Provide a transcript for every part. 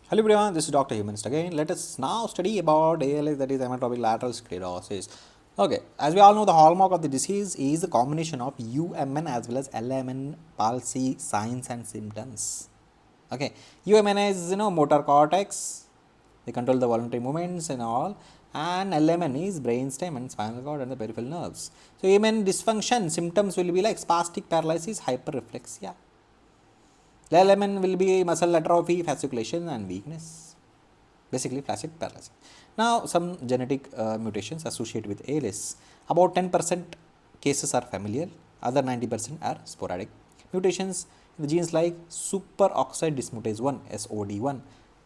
Hello everyone, this is Dr. Humanist again. Let us now study about ALS, that is amyotrophic lateral sclerosis. Okay, as we all know, the hallmark of the disease is the combination of UMN as well as LMN palsy signs and symptoms. Okay, UMN is motor cortex, they control the voluntary movements and all, and LMN is brainstem and spinal cord and the peripheral nerves. So UMN dysfunction symptoms will be like spastic paralysis, hyperreflexia. The element will be muscle atrophy, fasciculation and weakness, basically flaccid paralysis. Now some genetic mutations associated with ALS. About 10% cases are familial, other 90% are sporadic. Mutations in the genes like superoxide dismutase 1 SOD1,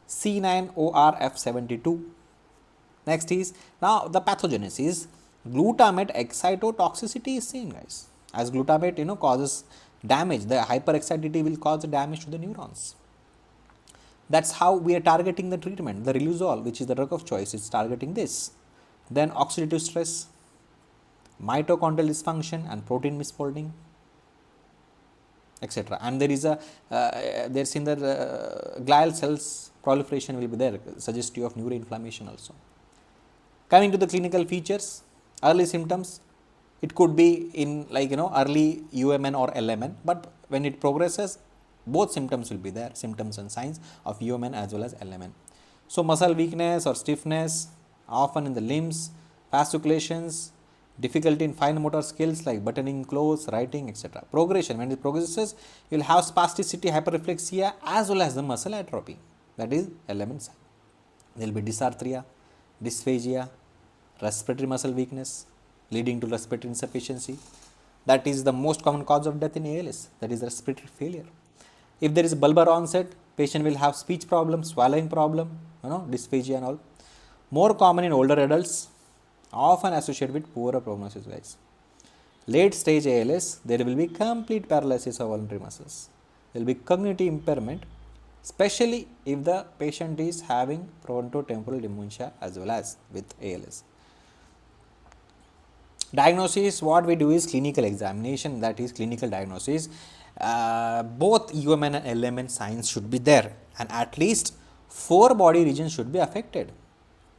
C9ORF72. Next is now the pathogenesis. Glutamate excitotoxicity is seen, guys. As glutamate causes damage, the hyperexcitability will cause damage to the neurons. That's how we are targeting the treatment. The riluzole, which is the drug of choice, is targeting this. Then oxidative stress, mitochondrial dysfunction and protein misfolding, etc. And there is a there's in the glial cells proliferation will be there, suggestive of neuroinflammation also. Coming to the clinical features, early symptoms, it could be in early UMN or LMN, but when it progresses, both symptoms will be there, symptoms and signs of UMN as well as LMN. So muscle weakness or stiffness, often in the limbs, fasciculations, difficulty in fine motor skills like buttoning clothes, writing, etc. Progression, when it progresses, you will have spasticity, hyperreflexia as well as the muscle atrophy, that is LMN sign. There will be dysarthria, dysphagia, respiratory muscle weakness leading to respiratory insufficiency. That is the most common cause of death in ALS, that is respiratory failure. If there is bulbar onset, patient will have speech problem, swallowing problem, dysphagia and all. More common in older adults, often associated with poorer prognosis, guys. Late stage ALS, there will be complete paralysis of voluntary muscles. There will be cognitive impairment, especially if the patient is having frontotemporal dementia as well as with ALS. Diagnosis, what we do is clinical examination, that is clinical diagnosis. Both UMN and LMN signs should be there, and at least 4 body regions should be affected.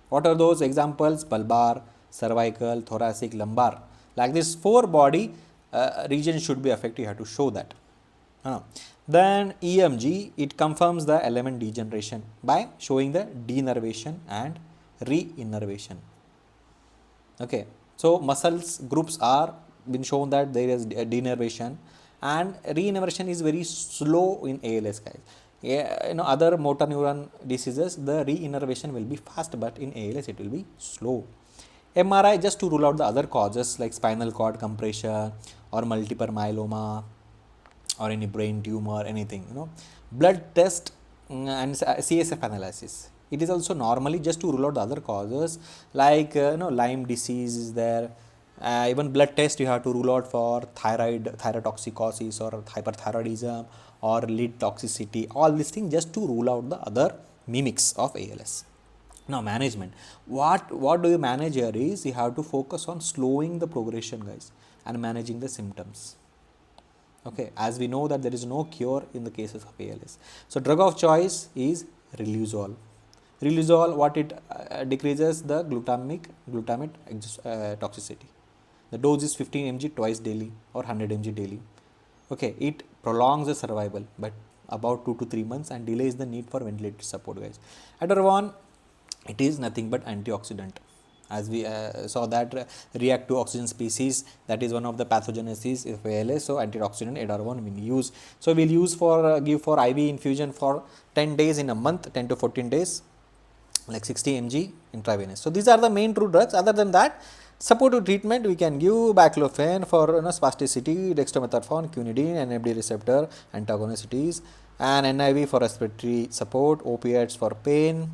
What are those examples? Bulbar, cervical, thoracic, lumbar. Like this 4 body regions should be affected. You have to show that. Then EMG, it confirms the element degeneration by showing the denervation and reinnervation. Okay, so muscles groups are been shown that there is denervation, and reinnervation is very slow in ALS, guys. Other motor neuron diseases, the reinnervation will be fast, but in ALS it will be slow. MRI just to rule out the other causes like spinal cord compression or multiple myeloma or any brain tumor, anything. Blood test and CSF analysis. It is also normally just to rule out the other causes like Lyme disease is there. Even blood test you have to rule out for thyrotoxicosis or hyperthyroidism or lead toxicity. All these things just to rule out the other mimics of ALS. Now management, what do you manage here is you have to focus on slowing the progression, guys, and managing the symptoms. Okay, as we know that there is no cure in the cases of ALS. So drug of choice is riluzole. Riluzole, what it decreases the glutamate toxicity. The dose is 15 mg twice daily or 100 mg daily. Okay, it prolongs the survival but about 2 to 3 months and delays the need for ventilator support, guys. Atterone, it is nothing but antioxidant. As we saw that react to oxygen species, that is one of the pathogenesis of ALS. So antioxidant atterone we use. So we'll use for give for IV infusion for 10 days in a month, 10 to 14 days, like 60 mg intravenous. So these are the main 2 drugs. Other than that, supportive treatment we can give baclofen for spasticity, dextromethorphan, quinidine, NMD receptor antagonicities, and NIV for respiratory support, opiates for pain,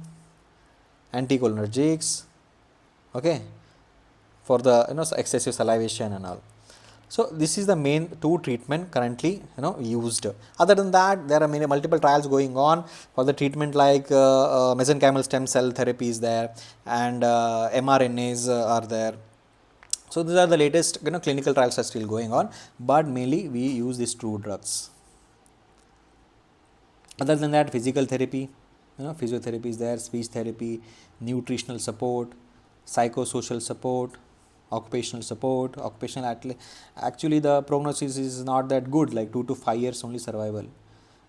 anticholinergics, okay, for the excessive salivation and all. So this is the main 2 treatment currently used. Other than that, there are multiple trials going on for the treatment like mesenchymal stem cell therapy is there, and mRNAs are there. So these are the latest clinical trials are still going on, but mainly we use these 2 drugs. Other than that, physical therapy, physiotherapy is there, speech therapy, nutritional support, psychosocial support, occupational support, actually the prognosis is not that good, like 2 to 5 years only survival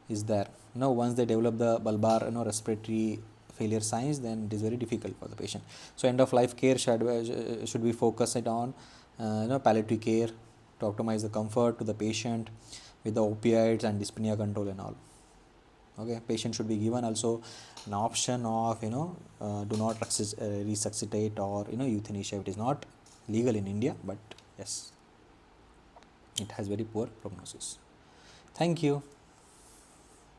is there. Once they develop the bulbar respiratory failure signs, then it is very difficult for the patient. So end of life care should be focused on palliative care to optimize the comfort to the patient with the opioids and dyspnea control and all. Okay, patient should be given also an option of do not resuscitate or euthanasia. It is not legal in India, but yes, it has very poor prognosis. Thank you.